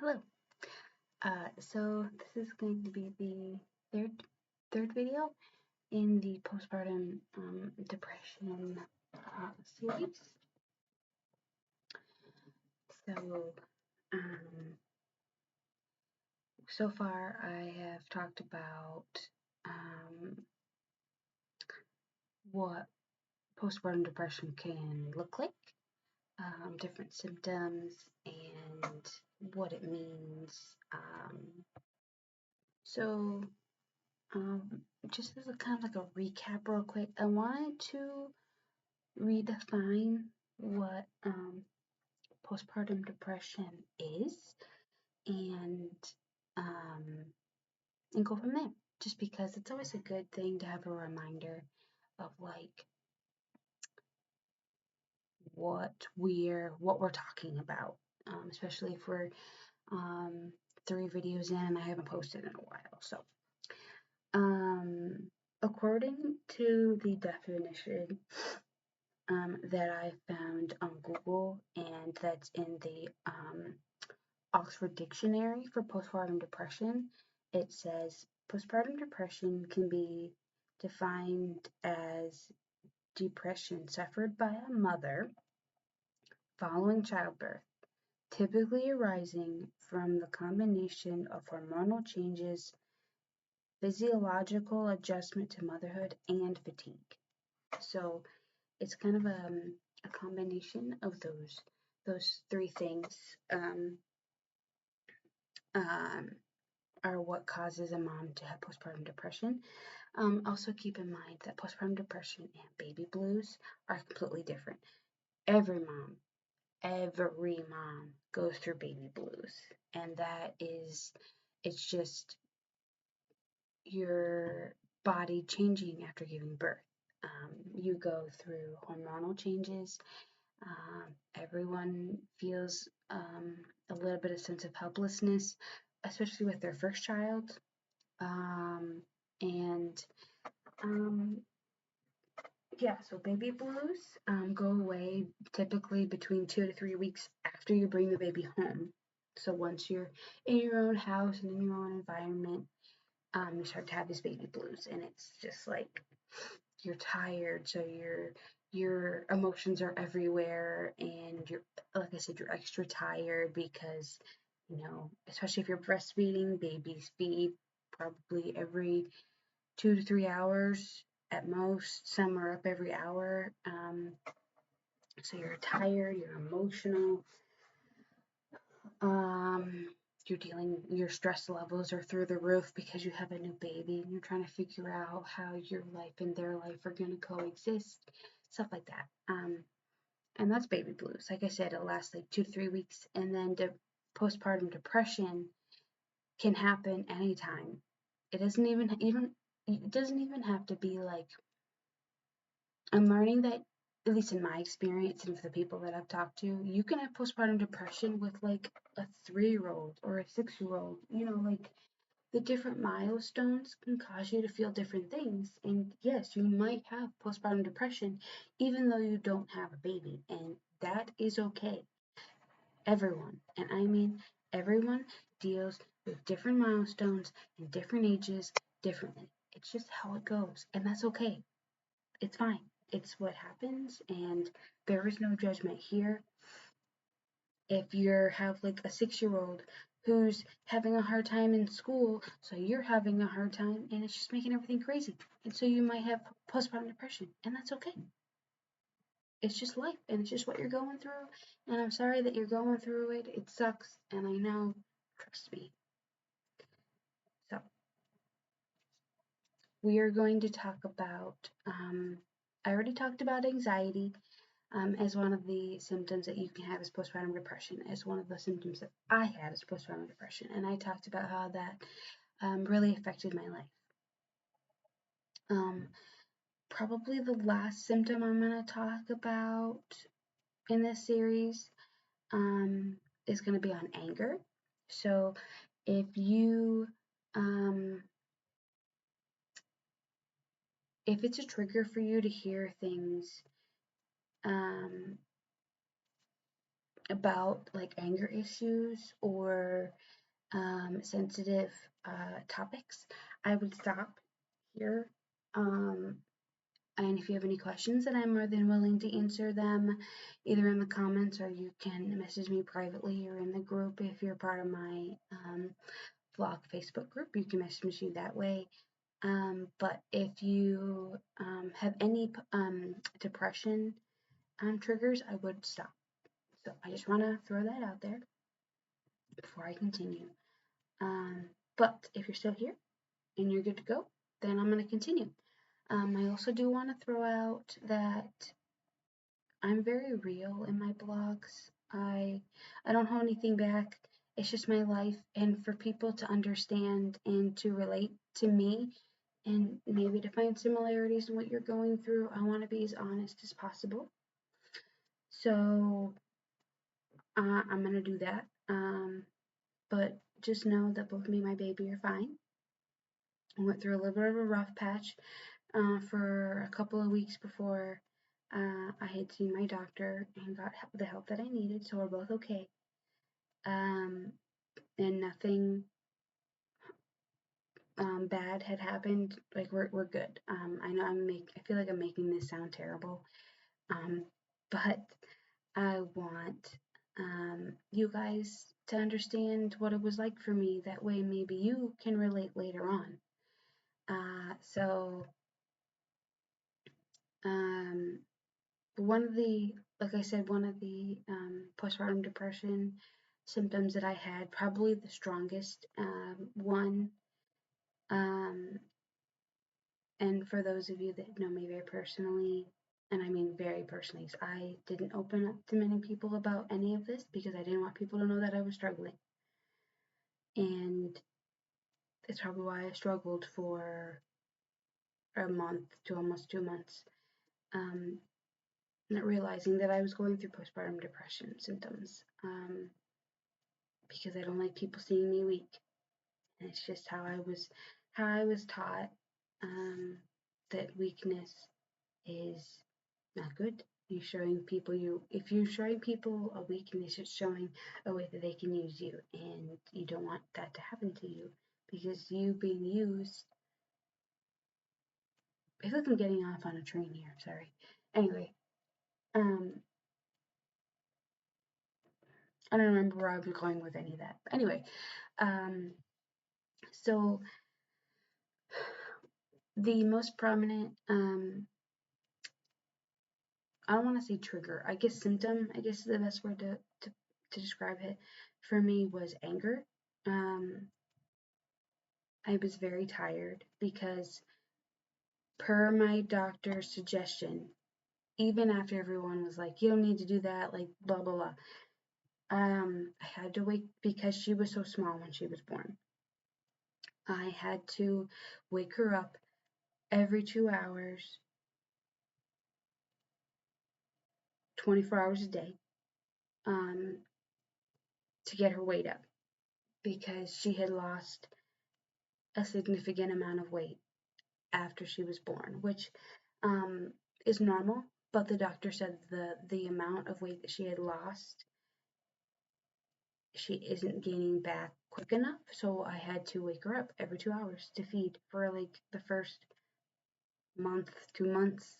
Hello. So this is going to be the third video in the postpartum depression series. So um, so far I have talked about um, what postpartum depression can look like, different symptoms, and what it means. So um, just as a kind of like a recap, real quick, I wanted to redefine what postpartum depression is and um, and go from there. Just because it's always a good thing to have a reminder of like what we're talking about, especially if we're um, 3 videos in and I haven't posted in a while. So, um, according to the definition that I found on Google, and that's in the Oxford Dictionary for postpartum depression, it says postpartum depression can be defined as depression suffered by a mother following childbirth, typically arising from the combination of hormonal changes, physiological adjustment to motherhood, and fatigue. So it's kind of a combination of those 3 things um, um, are what causes a mom to have postpartum depression. Also keep in mind that postpartum depression and baby blues are completely different. Every mom, every mom goes through baby blues, and it's just your body changing after giving birth. You go through hormonal changes. Everyone feels a little bit of sense of helplessness, especially with their first child. And um, yeah, so baby blues go away typically between 2 to 3 weeks after you bring the baby home. So once you're in your own house and in your own environment, you start to have these baby blues, and it's just like you're tired, so your emotions are everywhere, and you're, like I said, you're extra tired because especially if you're breastfeeding, babies feed probably every 2 to 3 hours at most. Some are up every hour. So you're tired, you're emotional, um, your stress levels are through the roof because you have a new baby and you're trying to figure out how your life and their life are going to coexist, stuff like that. And that's baby blues. Like I said, it lasts like 2 to 3 weeks, and then postpartum depression can happen anytime. It doesn't even have to be like, I'm learning that, at least in my experience and for the people that I've talked to, you can have postpartum depression with like a 3-year-old or a 6-year-old. Like the different milestones can cause you to feel different things. And yes, you might have postpartum depression even though you don't have a baby, and that is okay. Everyone, and I mean everyone, deals with different milestones and different ages differently. It's just how it goes, and that's okay. It's fine. It's what happens, and there is no judgment here. If you have like a 6-year-old who's having a hard time in school, so you're having a hard time, and it's just making everything crazy. And so you might have postpartum depression, and that's okay. It's just life, and it's just what you're going through. And I'm sorry that you're going through it. It sucks, and I know, trust me. So, we are going to talk about, I already talked about anxiety. As one of the symptoms that you can have as postpartum depression, as one of the symptoms that I had as postpartum depression. And I talked about how that really affected my life. Probably the last symptom I'm going to talk about in this series is going to be on anger. So if if it's a trigger for you to hear things, um, about like anger issues or sensitive topics, I would stop here. And if you have any questions, then I'm more than willing to answer them either in the comments, or you can message me privately, or in the group if you're part of my vlog Facebook group. You can message me that way. But if you have any depression triggers, I would stop. So I just want to throw that out there before I continue. But if you're still here and you're good to go, then I'm going to continue. I also do want to throw out that I'm very real in my blogs. I don't hold anything back. It's just my life, and for people to understand and to relate to me and maybe to find similarities in what you're going through, I want to be as honest as possible. So I'm gonna do that. But just know that both me and my baby are fine. I went through a little bit of a rough patch for a couple of weeks before I had seen my doctor and got the help that I needed, so we're both okay. And nothing bad had happened. Like we're good. I know I feel like I'm making this sound terrible, but I want you guys to understand what it was like for me. That way, maybe you can relate later on. So one of the, like I said, one of the postpartum depression symptoms that I had, probably the strongest one, and for those of you that know me very personally, and I mean very personally, I didn't open up to many people about any of this because I didn't want people to know that I was struggling. And it's probably why I struggled for a month to almost 2 months, not realizing that I was going through postpartum depression symptoms, because I don't like people seeing me weak. And it's just how I was taught, that weakness is not good. You're showing people if you're showing people a weakness, it's showing a way that they can use you, and you don't want that to happen to you, because you being used. I feel like I'm getting off on a train here. Sorry. Anyway, I don't remember where I was going with any of that. But anyway, so the most prominent, I don't want to say trigger, I guess symptom, I guess is the best word to describe it, for me was anger. I was very tired because, per my doctor's suggestion, even after everyone was like, you don't need to do that, like blah blah blah, I had to wake, because she was so small when she was born. I had to wake her up every 2 hours, 24 hours a day, to get her weight up, because she had lost a significant amount of weight after she was born, which is normal. But the doctor said the amount of weight that she had lost, she isn't gaining back quick enough. So I had to wake her up every 2 hours to feed for like the first month, 2 months.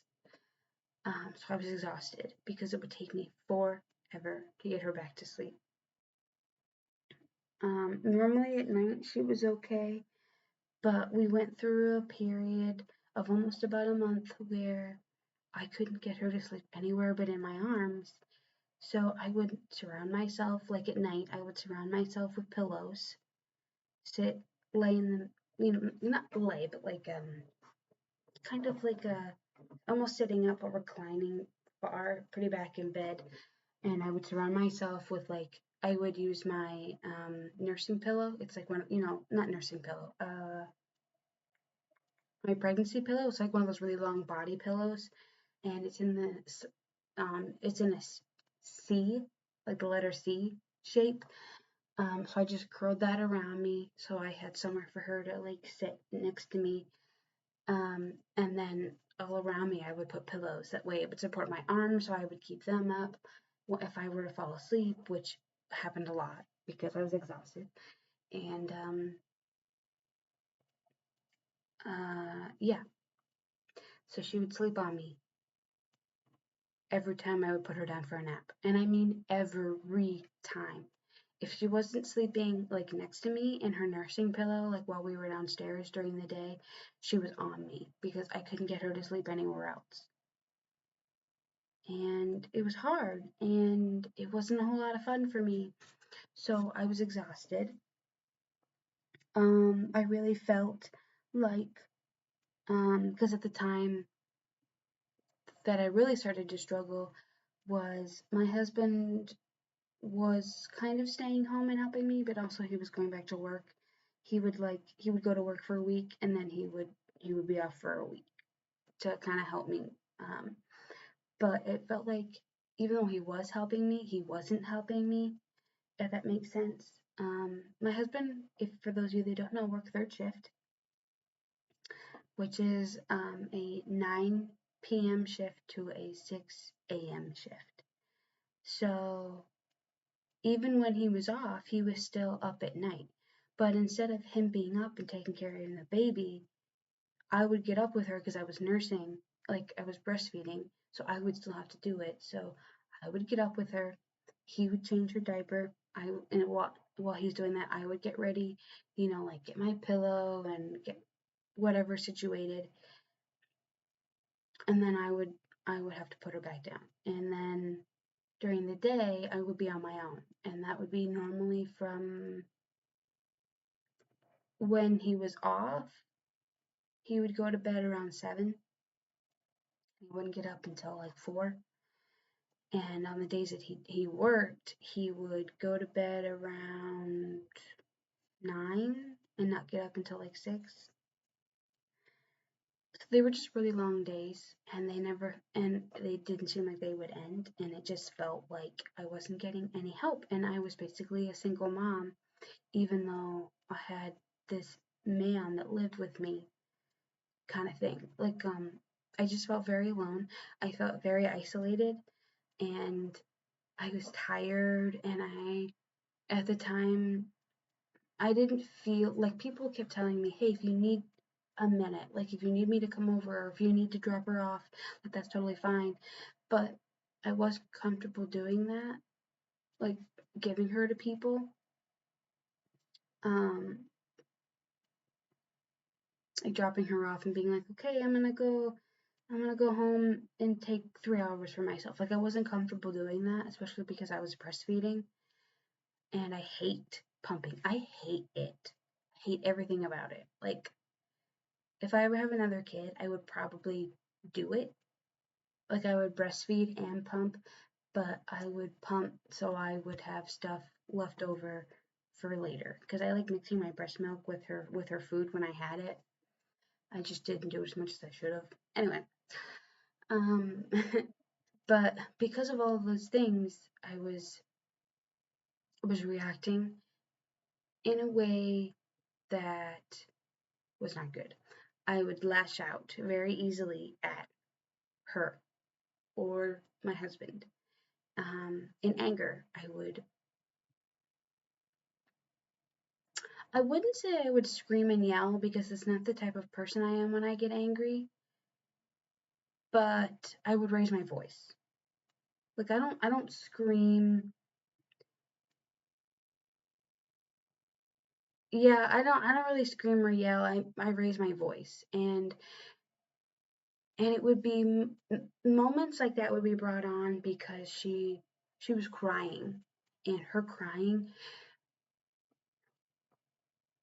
So I was exhausted because it would take me forever to get her back to sleep. Normally at night she was okay, but we went through a period of almost about a month where I couldn't get her to sleep anywhere but in my arms. So I would surround myself, like at night, I would surround myself with pillows, lay in them, not lay, but like kind of like almost sitting up or reclining far, pretty back in bed, and I would surround myself with, like, I would use my nursing pillow. It's like one, not nursing pillow, my pregnancy pillow. It's like one of those really long body pillows, and it's in a C, like the letter C shape. So I just curled that around me, so I had somewhere for her to like sit next to me. And then all around me, I would put pillows. That way, it would support my arms, so I would keep them up. if I were to fall asleep, which happened a lot because I was exhausted. And yeah, so she would sleep on me every time I would put her down for a nap. And I mean every time. If she wasn't sleeping like next to me in her nursing pillow, like while we were downstairs during the day, she was on me because I couldn't get her to sleep anywhere else. And it was hard and it wasn't a whole lot of fun for me. So I was exhausted. I really felt like, because at the time that I really started to struggle was my husband was kind of staying home and helping me, but also he was going back to work. He would go to work for a week and then he would be off for a week to kind of help me. Um, but it felt like even though he was helping me, he wasn't helping me, if that makes sense. My husband, if for those of you that don't know, work third shift, which is a 9 p.m. shift to a 6 a.m. shift. So even when he was off, he was still up at night. But instead of him being up and taking care of the baby, I would get up with her because I was nursing, like I was breastfeeding, so I would still have to do it. So I would get up with her. He would change her diaper. And while he's doing that, I would get ready, like get my pillow and get whatever situated, and then I would have to put her back down. And then during the day, I would be on my own, and that would be normally from when he was off. He would go to bed around 7. He wouldn't get up until like 4. And on the days that he worked, he would go to bed around 9 and not get up until like 6. So they were just really long days, and they didn't seem like they would end, and it just felt like I wasn't getting any help, and I was basically a single mom, even though I had this man that lived with me, kind of thing. Like, I just felt very alone. I felt very isolated, and I was tired, and at the time, I didn't feel like people kept telling me, hey, if you need a minute, like if you need me to come over or if you need to drop her off, like that's totally fine. But I wasn't comfortable doing that, like giving her to people. Um, like dropping her off and being like, okay, I'm gonna go home and take 3 hours for myself. Like I wasn't comfortable doing that, especially because I was breastfeeding and I hate pumping. I hate it. I hate everything about it. Like if I ever have another kid, I would probably do it. Like I would breastfeed and pump, but I would pump so I would have stuff left over for later because I like mixing my breast milk with her food when I had it. I just didn't do as much as I should have. Anyway, um, but because of all of those things, I was reacting in a way that was not good. I would lash out very easily at her or my husband. In anger, I wouldn't say I would scream and yell because it's not the type of person I am when I get angry, but I would raise my voice. Like I don't scream. Yeah, I don't really scream or yell. I raise my voice, and it would be moments like that would be brought on because she was crying, and her crying,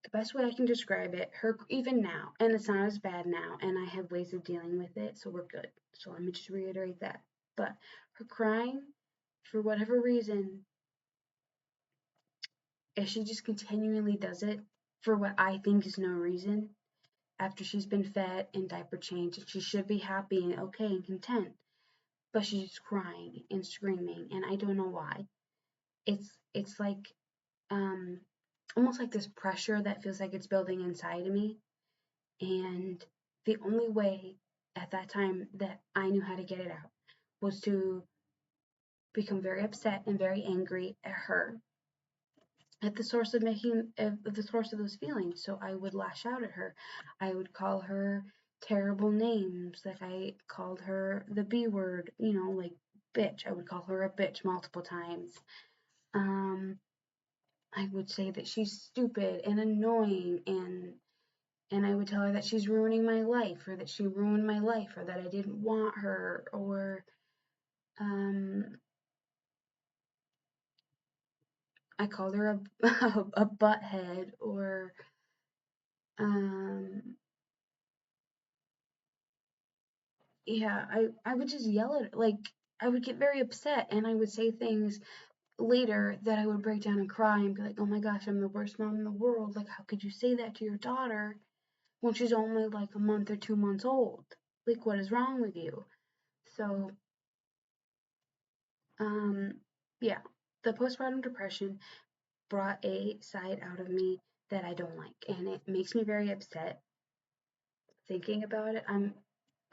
the best way I can describe it, her even now, and it's not as bad now, and I have ways of dealing with it, so we're good. So let me just reiterate that. But her crying, for whatever reason, if she just continually does it for what I think is no reason, after she's been fed and diaper changed, and she should be happy and okay and content, but she's crying and screaming, and I don't know why. It's like um almost like this pressure that feels like it's building inside of me. And the only way at that time that I knew how to get it out was to become very upset and very angry at her, at the source of the source of those feelings. So I would lash out at her. I would call her terrible names. Like I called her the B word, like bitch. I would call her a bitch multiple times. I would say that she's stupid and annoying, and I would tell her that she's ruining my life, or that she ruined my life, or that I didn't want her, or um, I called her a butthead, or um, yeah, I would just yell at her. Like I would get very upset, and I would say things later that I would break down and cry and be like, "Oh my gosh, I'm the worst mom in the world. Like, how could you say that to your daughter when she's only like a month or 2 months old? Like, what is wrong with you?" So, um, yeah, the postpartum depression brought a side out of me that I don't like, and it makes me very upset thinking about it. I'm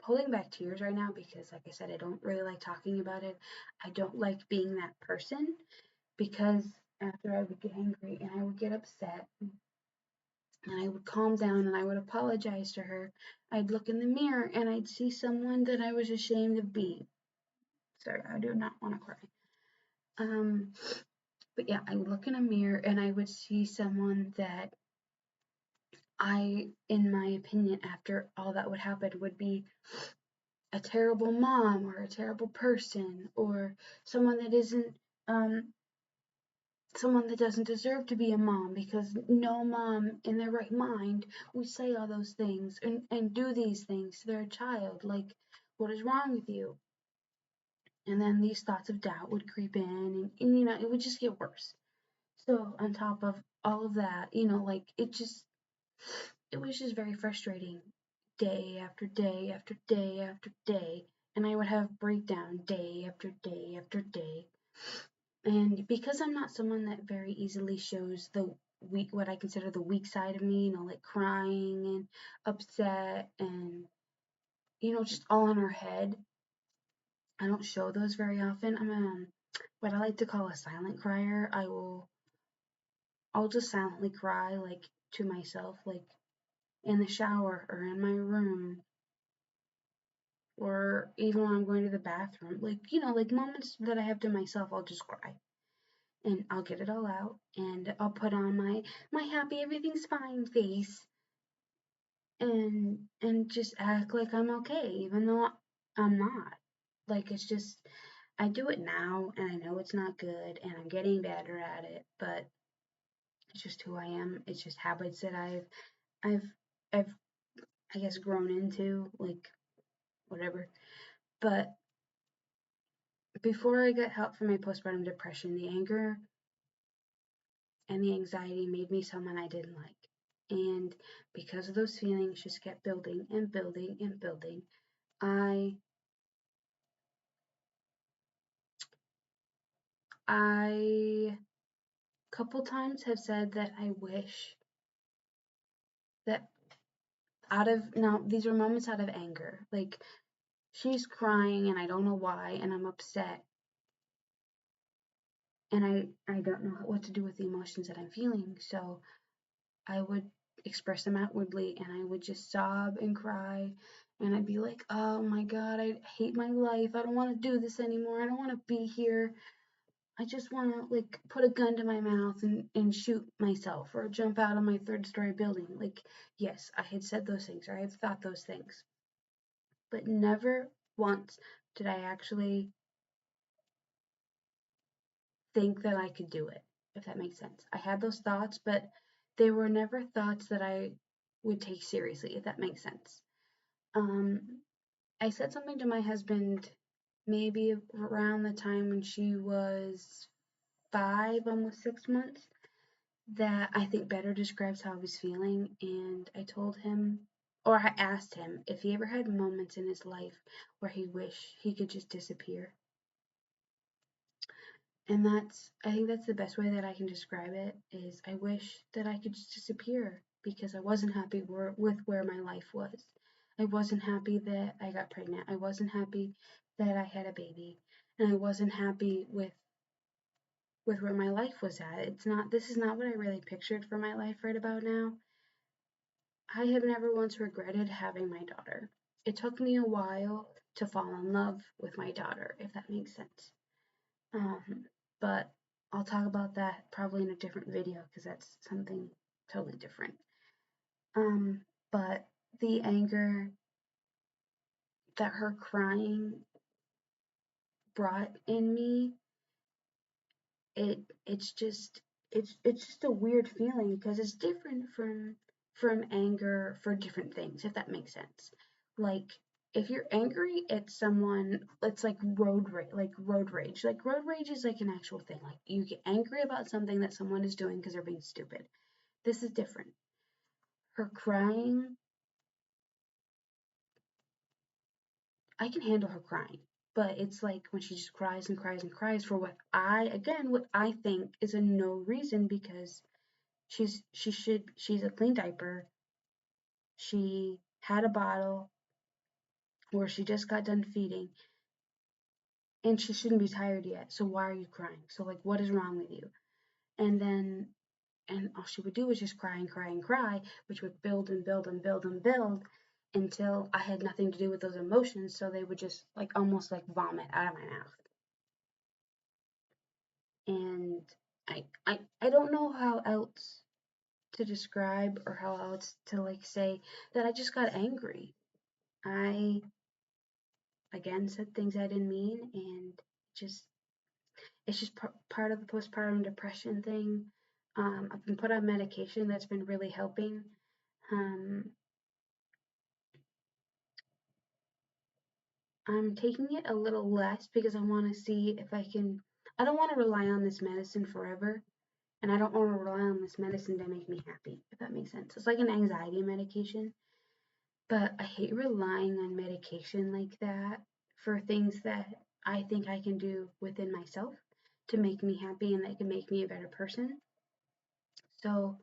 pulling back tears right now because, like I said, I don't really like talking about it. I don't like being that person because after I would get angry and I would get upset and I would calm down and I would apologize to her, I'd look in the mirror and I'd see someone that I was ashamed of being. Sorry, I do not want to cry. Um, but yeah, I would look in a mirror and I would see someone that in my opinion, after all that would happen, would be a terrible mom or a terrible person or someone that isn't um, someone that doesn't deserve to be a mom, because no mom in their right mind would say all those things and do these things to their child. Like, what is wrong with you? And then these thoughts of doubt would creep in, and it would just get worse. So on top of all of that, like it was just very frustrating, day after day after day after day, and I would have breakdown day after day after day. And because I'm not someone that very easily shows the weak, what I consider the weak side of me, like crying and upset and just all in her head, I don't show those very often. I'm what I like to call a silent crier. I'll just silently cry, like to myself, like in the shower or in my room, or even when I'm going to the bathroom, like like moments that I have to myself, I'll just cry and I'll get it all out and I'll put on my happy everything's fine face and just act like I'm okay, even though I'm not. Like it's just I do it now and I know it's not good and I'm getting better at it, but it's just who I am. It's just habits that I've I've I guess grown into, like whatever. But before I got help for my postpartum depression, the anger and the anxiety made me someone I didn't like. And because of those feelings just kept building and building and building, I I couple times have said that I wish that out of now these are moments out of anger. Like she's crying and I don't know why and I'm upset and I don't know what to do with the emotions that I'm feeling. So I would express them outwardly and I would just sob and cry and I'd be like, "Oh my God, I hate my life. I don't want to do this anymore. I don't want to be here. I just want to like put a gun to my mouth and shoot myself or jump out of my third-story building." Like, yes, I had said those things or I had thought those things, but never once did I actually think that I could do it, if that makes sense. I had those thoughts, but they were never thoughts that I would take seriously, if that makes sense. Um, I said something to my husband maybe around the time when she was 5, almost 6 months, that I think better describes how I was feeling. And I told him, or I asked him, if he ever had moments in his life where he wished he could just disappear. And I think that's the best way that I can describe it, is I wish that I could just disappear because I wasn't happy with where my life was. I wasn't happy that I got pregnant. I wasn't happy that I had a baby. and I wasn't happy with where my life was at. This is not what I really pictured for my life right about now. I have never once regretted having my daughter. It took me a while to fall in love with my daughter, if that makes sense. But I'll talk about that probably in a different video because that's something totally different. But the anger that her crying brought in me, it's just a weird feeling because it's different from anger for different things, if that makes sense. Like if you're angry at someone, it's like road rage, road rage. Like road rage is like an actual thing. Like you get angry about something that someone is doing because they're being stupid. This is different. Her crying, I can handle her crying, but it's like when she just cries and cries and cries for what I think is a no reason because she's a clean diaper. She had a bottle where she just got done feeding and she shouldn't be tired yet. So why are you crying? So like what is wrong with you? And then and all she would do was just cry and cry and cry, which would build and build and build and build until I had nothing to do with those emotions, so they would just like almost like vomit out of my mouth. And I don't know how else to describe or how else to like say that I just got angry. I again said things I didn't mean, and just it's just part of the postpartum depression thing. I've been put on medication that's been really helping. Um, I'm taking it a little less because I want to see if I can. I don't want to rely on this medicine forever, and I don't want to rely on this medicine to make me happy, if that makes sense. It's like an anxiety medication, but I hate relying on medication like that for things that I think I can do within myself to make me happy and that can make me a better person. So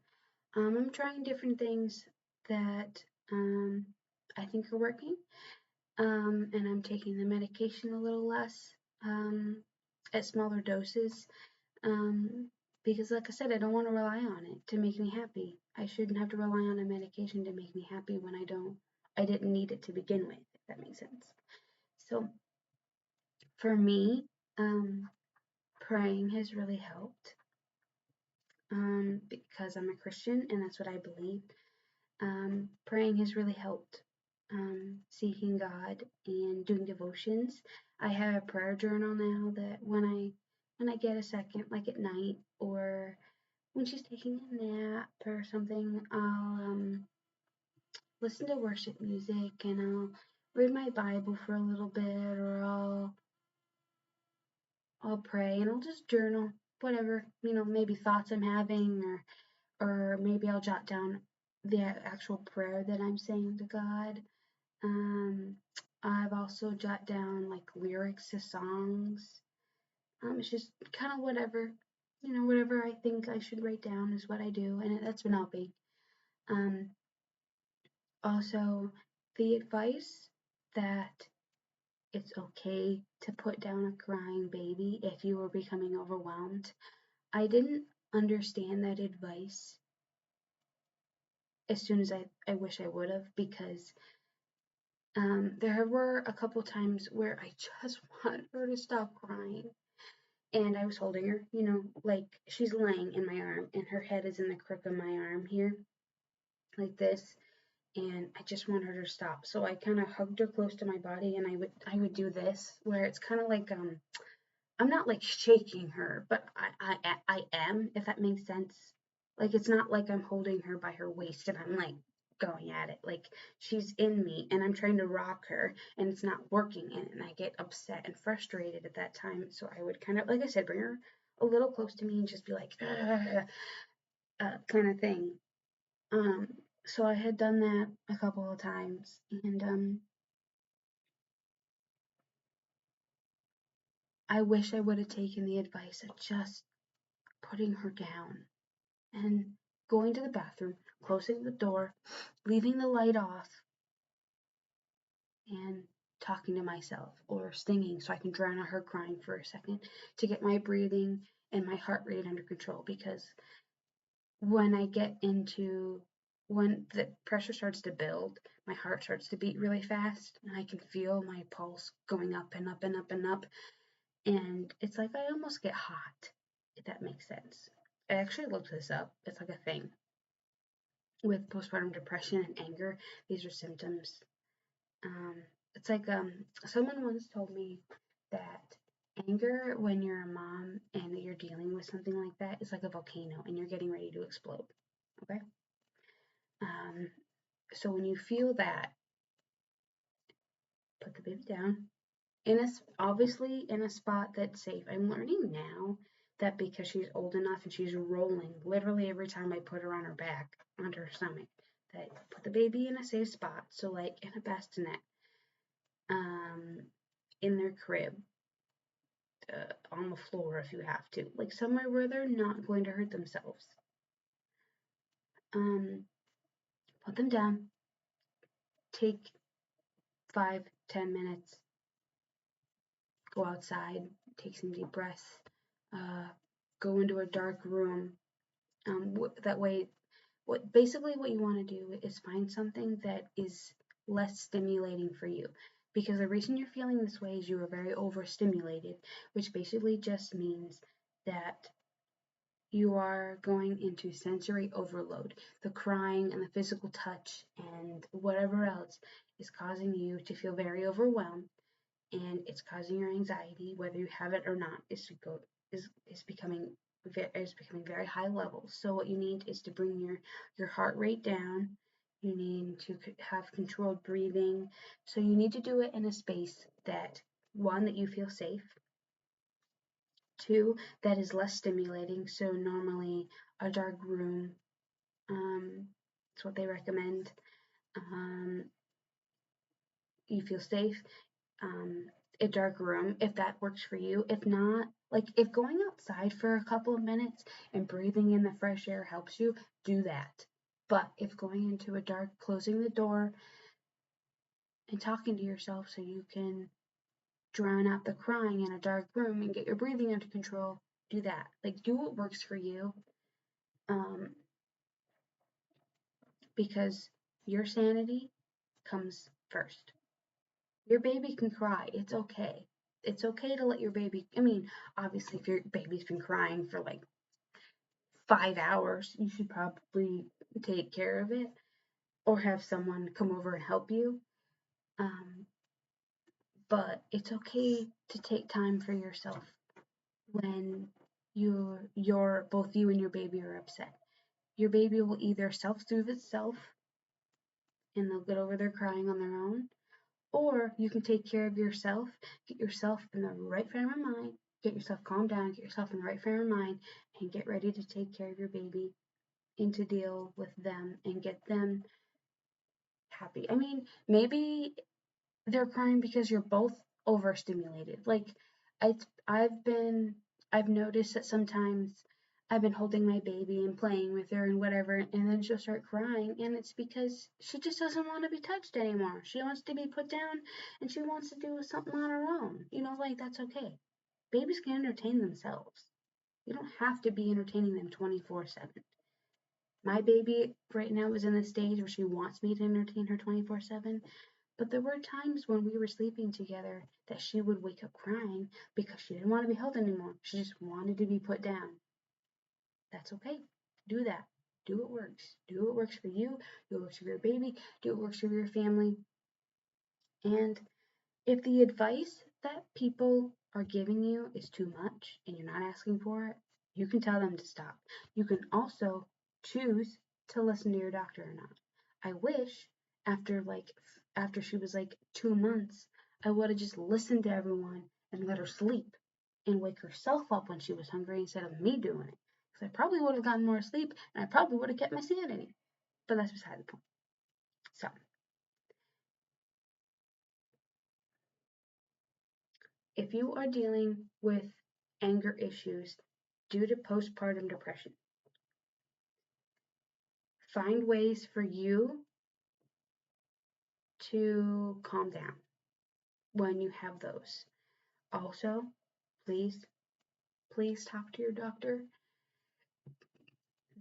I'm trying different things that I think are working, and I'm taking the medication a little less um, at smaller doses because, like I said, I don't want to rely on it to make me happy. I shouldn't have to rely on a medication to make me happy when I didn't need it to begin with, if that makes sense. So for me, um, praying has really helped because I'm a Christian and that's what I believe. Praying has really helped. Seeking God and doing devotions. I have a prayer journal now that when I get a second, like at night or when she's taking a nap or something, I'll listen to worship music and I'll read my Bible for a little bit or I'll pray and I'll just journal whatever, maybe thoughts I'm having or maybe I'll jot down the actual prayer that I'm saying to God. Um, I've also jot down like lyrics to songs. It's just kind of whatever I think I should write down is what I do, and that's been helping. Um, Also, the advice that it's okay to put down a crying baby if you are becoming overwhelmed. I didn't understand that advice as soon as I wish I would have because there were a couple times where I just wanted her to stop crying. And I was holding her, like she's laying in my arm and her head is in the crook of my arm here, like this. And I just want her to stop. So I kind of hugged her close to my body and I would do this where it's kind of like I'm not like shaking her, but I am, if that makes sense. Like it's not like I'm holding her by her waist and I'm like going at it. Like she's in me and I'm trying to rock her and it's not working and I get upset and frustrated at that time. So I would kind of, like I said, bring her a little close to me and just be like, kind of thing. Um, so I had done that a couple of times and I wish I would have taken the advice of just putting her down and going to the bathroom, closing the door, leaving the light off, and talking to myself or singing so I can drown out her crying for a second to get my breathing and my heart rate under control. Because when I get into when the pressure starts to build, my heart starts to beat really fast, and I can feel my pulse going up and up and up and up. And it's like I almost get hot, if that makes sense. I actually looked this up. It's like a thing with postpartum depression and anger. These are symptoms. Um, it's like someone once told me that anger when you're a mom and you're dealing with something like that is like a volcano and you're getting ready to explode. Okay. Um, so when you feel that, put the baby down obviously in a spot that's safe. I'm learning now that because she's old enough and she's rolling literally every time I put her on her back, onto her stomach, that put the baby in a safe spot. So like in a bassinet, um, in their crib, on the floor if you have to, like somewhere where they're not going to hurt themselves. Um, put them down. Take 5-10 minutes. Go outside. Take some deep breaths. Uh, go into a dark room. That way, basically what you want to do is find something that is less stimulating for you. Because the reason you're feeling this way is you are very overstimulated, which basically just means that you are going into sensory overload. The crying and the physical touch and whatever else is causing you to feel very overwhelmed, and it's causing your anxiety, whether you have it or not, is becoming very high levels. So what you need is to bring your heart rate down. You need to have controlled breathing. So you need to do it in a space that, one, that you feel safe, two, that is less stimulating. So normally a dark room, that's what they recommend. Um, you feel safe. um, a dark room if that works for you. If not, like if going outside for a couple of minutes and breathing in the fresh air helps you, do that. But if going into a dark, closing the door and talking to yourself so you can drown out the crying in a dark room and get your breathing under control, do that. Like do what works for you. Um, because your sanity comes first. Your baby can cry. It's okay. It's okay to let your baby, I mean, obviously, if your baby's been crying for like 5 hours, you should probably take care of it or have someone come over and help you. Um, but it's okay to take time for yourself when you're both you and your baby are upset. Your baby will either self-soothe itself and they'll get over their crying on their own, or you can take care of yourself, get yourself in the right frame of mind, get yourself calmed down, get yourself in the right frame of mind, and get ready to take care of your baby and to deal with them and get them happy. I mean, maybe they're crying because you're both overstimulated. Like I I've been I've noticed that sometimes I've been holding my baby and playing with her and whatever, and then she'll start crying, and it's because she just doesn't want to be touched anymore. She wants to be put down and she wants to do something on her own. Like that's okay. Babies can entertain themselves. You don't have to be entertaining them 24/7. My baby right now is in the stage where she wants me to entertain her 24/7. But there were times when we were sleeping together that she would wake up crying because she didn't want to be held anymore. She just wanted to be put down. That's okay. Do that. Do what works. Do what works for you. Do what works for your baby. Do what works for your family. And if the advice that people are giving you is too much and you're not asking for it, you can tell them to stop. You can also choose to listen to your doctor or not. I wish after she was like 2 months, I would have just listened to everyone and let her sleep and wake herself up when she was hungry instead of me doing it. Because I probably would have gotten more sleep and I probably would have kept my sanity. But that's beside the point. So, if you are dealing with anger issues due to postpartum depression, find ways for you to calm down. when you have those. Also, please, please talk to your doctor.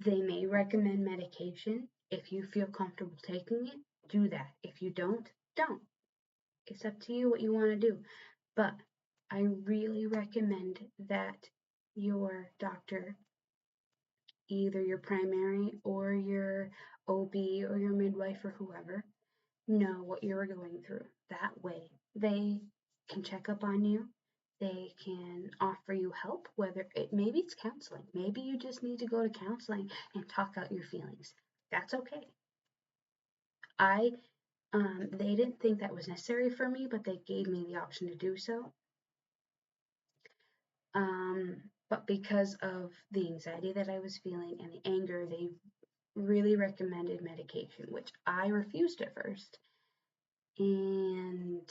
They may recommend medication. If you feel comfortable taking it, do that. If you don't, don't. It's up to you what you want to do. But I really recommend that your doctor, either your primary or your OB or your midwife or whoever, know what you're going through. That way, they can check up on you. They can offer you help, whether maybe it's counseling. Maybe you just need to go to counseling and talk out your feelings. That's okay. I they didn't think that was necessary for me, but they gave me the option to do so. But because of the anxiety that I was feeling and the anger, they really recommended medication, which I refused at first. And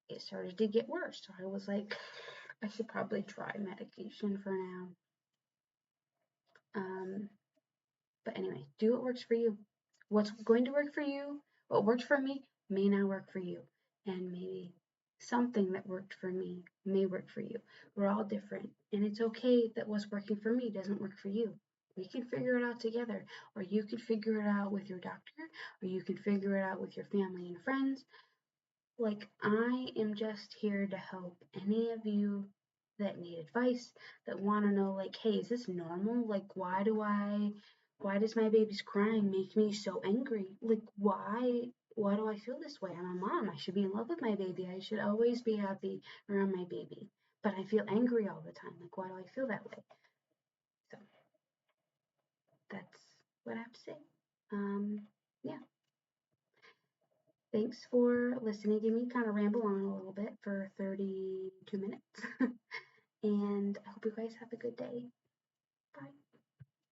it started to get worse. So I was like, I should probably try medication for now. But anyway, do what works for you. What's going to work for you, what worked for me, may not work for you. And maybe something that worked for me may work for you. We're all different. And it's okay that what's working for me doesn't work for you. We can figure it out together. Or you can figure it out with your doctor, or you can figure it out with your family and friends. Like, I am just here to help any of you that need advice, that want to know, like, hey, is this normal? Like, why does my baby's crying make me so angry? Like, why do I feel this way? I'm a mom. I should be in love with my baby. I should always be happy around my baby. But I feel angry all the time. Like, why do I feel that way? So that's what I have to say. Yeah. Thanks for listening to me kind of ramble on a little bit for 32 minutes. And I hope you guys have a good day.